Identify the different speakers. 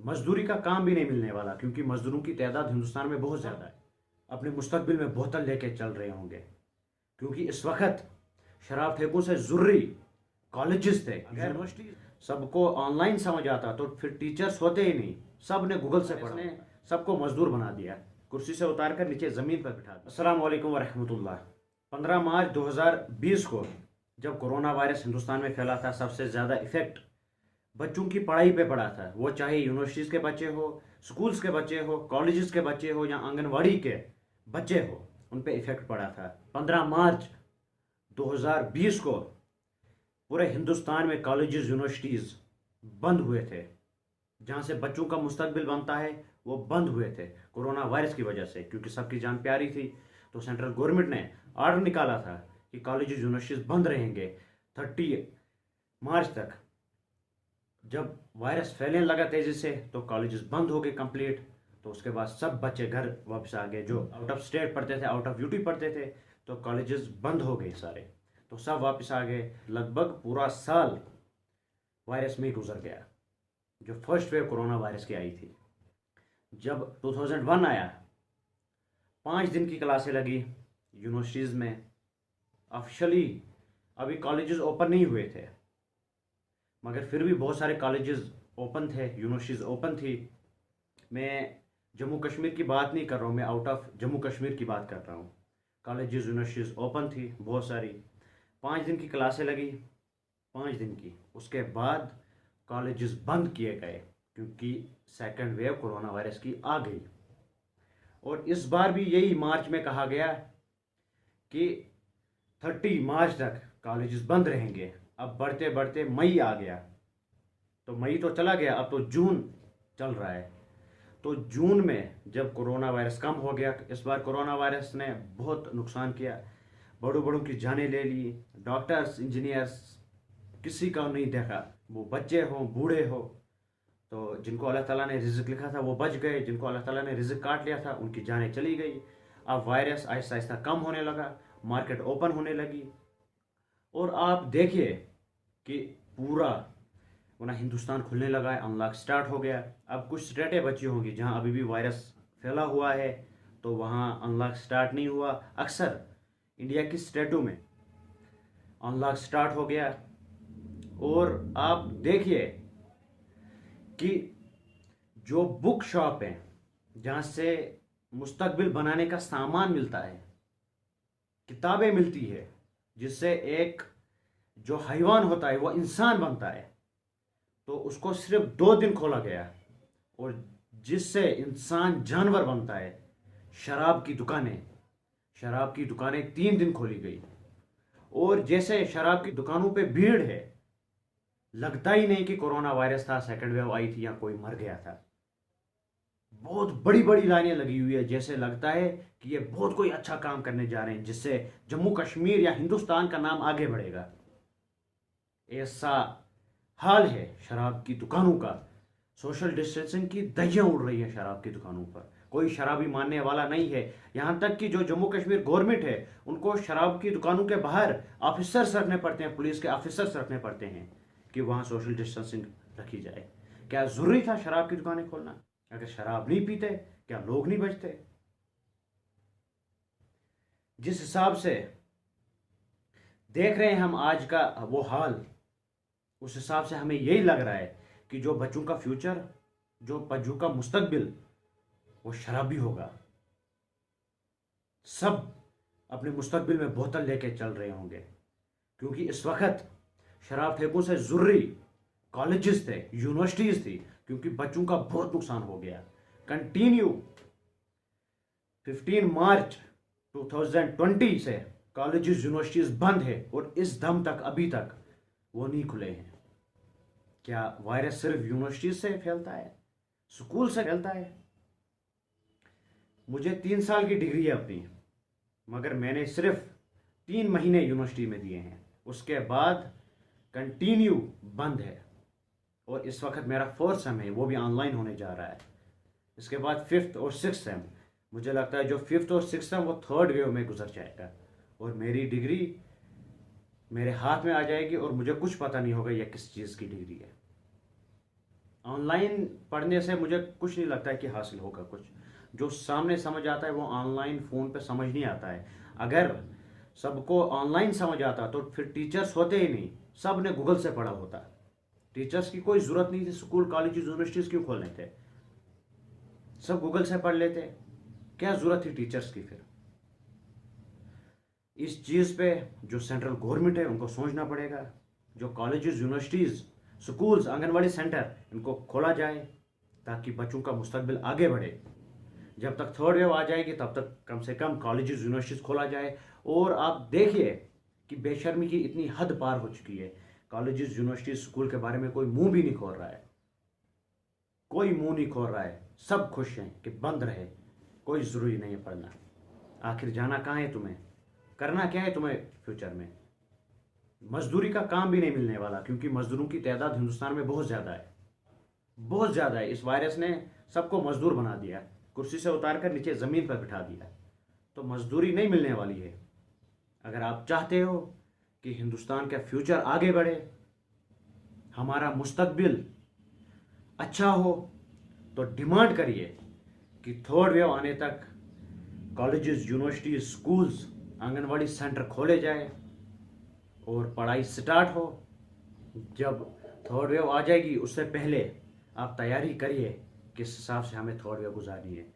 Speaker 1: मजदूरी का काम भी नहीं मिलने वाला, क्योंकि मजदूरों की तादाद हिंदुस्तान में बहुत ज़्यादा है। अपने मुस्तकबिल में बोतल लेके चल रहे होंगे, क्योंकि इस वक्त शराब ठेकों से ज़रूरी कॉलेजेस थे। यूनिवर्सिटी सबको ऑनलाइन समझ आता तो फिर टीचर्स होते ही नहीं, सब ने गूगल से पढ़ा, सबको मजदूर बना दिया, कुर्सी से उतार कर नीचे ज़मीन पर बिठा दिया। अस्सलाम वालेकुम वरहमतुल्लाह। 15 मार्च 2020 को जब कोरोना वायरस हिंदुस्तान में फैला था, सबसे ज़्यादा इफेक्ट बच्चों की पढ़ाई पे पड़ा था। वो चाहे यूनिवर्सिटीज़ के बच्चे हो, स्कूल्स के बच्चे हो, कॉलेजेस के बच्चे हो या आंगनवाड़ी के बच्चे हो, उन पे इफेक्ट पड़ा था। 15 मार्च 2020 को पूरे हिंदुस्तान में कॉलेजेस यूनिवर्सिटीज़ बंद हुए थे। जहाँ से बच्चों का मुस्तकबिल बनता है वो बंद हुए थे कोरोना वायरस की वजह से, क्योंकि सबकी जान प्यारी थी। तो सेंट्रल गवर्नमेंट ने ऑर्डर निकाला था कि कॉलेजेस यूनिवर्सिटीज़ बंद रहेंगे 30 मार्च तक। जब वायरस फैलने लगा तेज़ी से तो कॉलेजेस बंद हो गए कंप्लीट। तो उसके बाद सब बच्चे घर वापस आ गए। जो आउट ऑफ स्टेट पढ़ते थे, आउट ऑफ यूटी पढ़ते थे, तो कॉलेजेस बंद हो गए सारे, तो सब वापस आ गए। लगभग पूरा साल वायरस में ही गुजर गया, जो फर्स्ट वेव कोरोना वायरस की आई थी। जब 2001 आया, 5 दिन की क्लासें लगी यूनिवर्सिटीज़ में। ऑफिशियली अभी कॉलेजेस ओपन नहीं हुए थे, मगर फिर भी बहुत सारे कॉलेजेस ओपन थे, यूनिवर्सिटीज़ ओपन थी। मैं जम्मू कश्मीर की बात नहीं कर रहा हूँ, मैं आउट ऑफ जम्मू कश्मीर की बात कर रहा हूँ। कॉलेजेस यूनिवर्सिटीज़ ओपन थी बहुत सारी। 5 दिन की क्लासें लगी, 5 दिन की। उसके बाद कॉलेजेस बंद किए गए, क्योंकि सेकंड वेव कोरोना वायरस की आ गई। और इस बार भी यही मार्च में कहा गया कि 30 मार्च तक कॉलेजेस बंद रहेंगे। अब बढ़ते बढ़ते मई आ गया, तो मई तो चला गया, अब तो जून चल रहा है। तो जून में जब कोरोना वायरस कम हो गया, इस बार कोरोना वायरस ने बहुत नुकसान किया, बड़ों बड़ों की जानें ले ली। डॉक्टर्स, इंजीनियर्स, किसी का नहीं देखा, वो बच्चे हों बूढ़े हो। तो जिनको अल्लाह ताला ने रिज़्क लिखा था वो बच गए, जिनको अल्लाह ताला ने रिज़्क काट लिया था उनकी जानें चली गई। अब वायरस आहिस्ता आहिस्ता कम होने लगा, मार्केट ओपन होने लगी। और आप देखिए कि पूरा वरना हिंदुस्तान खुलने लगा है, अनलॉक स्टार्ट हो गया। अब कुछ स्टेटें बची होंगी जहां अभी भी वायरस फैला हुआ है, तो वहां अनलॉक स्टार्ट नहीं हुआ। अक्सर इंडिया की स्टेटों में अनलॉक स्टार्ट हो गया। और आप देखिए कि जो बुक शॉप है, जहाँ से मुस्तकबिल बनाने का सामान मिलता है, किताबें मिलती है, जिससे एक जो हैवान होता है वो इंसान बनता है, तो उसको सिर्फ 2 दिन खोला गया। और जिससे इंसान जानवर बनता है, शराब की दुकानें 3 दिन खोली गई। और जैसे शराब की दुकानों पे भीड़ है, लगता ही नहीं कि कोरोना वायरस था, सेकंड वेव आई थी या कोई मर गया था। बहुत बड़ी बड़ी लाइनें लगी हुई है, जैसे लगता है कि ये बहुत कोई अच्छा काम करने जा रहे हैं, जिससे जम्मू कश्मीर या हिंदुस्तान का नाम आगे बढ़ेगा। ऐसा हाल है शराब की दुकानों का। सोशल डिस्टेंसिंग की दहियां उड़ रही है शराब की दुकानों पर, कोई शराबी मानने वाला नहीं है। यहाँ तक कि जो जम्मू कश्मीर गवर्नमेंट है, उनको शराब की दुकानों के बाहर ऑफिसर्स रखने पड़ते हैं, पुलिस के ऑफिसर्स रखने पड़ते हैं कि वहाँ सोशल डिस्टेंसिंग रखी जाए। क्या ज़रूरी था शराब की दुकानें खोलना? अगर शराब नहीं पीते, क्या लोग नहीं बचते? जिस हिसाब से देख रहे हैं हम आज का वो हाल, उस हिसाब से हमें यही लग रहा है कि जो बच्चों का फ्यूचर, जो बच्चों का मुस्तकबिल, वो शराबी होगा। सब अपने मुस्तकबिल में बोतल लेके चल रहे होंगे, क्योंकि इस वक्त शराब ठेकों से ज़रूरी कॉलेजेस थे, यूनिवर्सिटीज़ थी, क्योंकि बच्चों का बहुत नुकसान हो गया। कंटिन्यू 15 मार्च 2020 से कॉलेजेस यूनिवर्सिटीज़ बंद है, और इस दम तक अभी तक वो नहीं खुले हैं। क्या वायरस सिर्फ यूनिवर्सिटीज से फैलता है, स्कूल से फैलता है? मुझे 3 साल की डिग्री है अपनी, मगर मैंने सिर्फ 3 महीने यूनिवर्सिटी में दिए हैं, उसके बाद कंटिन्यू बंद है। और इस वक्त मेरा 4th सेम है, वो भी ऑनलाइन होने जा रहा है। इसके बाद 5th और 6th सेम। मुझे लगता है जो 5th और 6th सेम वो 3rd वेव में गुजर जाएगा, और मेरी डिग्री मेरे हाथ में आ जाएगी, और मुझे कुछ पता नहीं होगा यह किस चीज़ की डिग्री है। ऑनलाइन पढ़ने से मुझे कुछ नहीं लगता है कि हासिल होगा कुछ। जो सामने समझ आता है वो ऑनलाइन फ़ोन पे समझ नहीं आता है। अगर सबको ऑनलाइन समझ आता तो फिर टीचर्स होते ही नहीं, सब ने गूगल से पढ़ा होता। टीचर्स की कोई ज़रूरत नहीं थी, स्कूल कॉलेज यूनिवर्सिटीज़ क्यों खोलने थे, सब गूगल से पढ़ लेते। क्या ज़रूरत थी टीचर्स की फिर। इस चीज़ पे जो सेंट्रल गवर्नमेंट है उनको सोचना पड़ेगा। जो colleges universities schools anganwadi centre इनको खोला जाए ताकि बच्चों का मुस्तकबिल आगे बढ़े। जब तक थर्ड वेव आ जाएगी तब तक कम से कम कॉलेजेस यूनिवर्सिटीज़ खोला जाए। और आप देखिए कि बेशर्मी की इतनी हद पार हो चुकी है। कॉलेजेस यूनिवर्सिटीज़ स्कूल के बारे में कोई मुंह भी नहीं खोल रहा है, कोई मुंह नहीं खोल रहा है। सब खुश हैं कि बंद रहे, कोई ज़रूरी नहीं है पढ़ना। आखिर जाना कहाँ है तुम्हें, करना क्या है तुम्हें फ्यूचर में। मजदूरी का काम भी नहीं मिलने वाला क्योंकि मजदूरों की तादाद हिंदुस्तान में बहुत ज़्यादा है, बहुत ज़्यादा है। इस वायरस ने सबको मजदूर बना दिया, कुर्सी से उतार कर नीचे ज़मीन पर बिठा दिया। तो मजदूरी नहीं मिलने वाली है। अगर आप चाहते हो कि हिंदुस्तान का फ्यूचर आगे बढ़े, हमारा मुस्तकबिल अच्छा हो, तो डिमांड करिए कि थर्ड वेव आने तक colleges universities schools anganwadi centre खोले जाए और पढ़ाई स्टार्ट हो। जब थर्ड वेव आ जाएगी उससे पहले आप तैयारी करिए किस हिसाब से हमें थर्ड वेव गुजारनी है।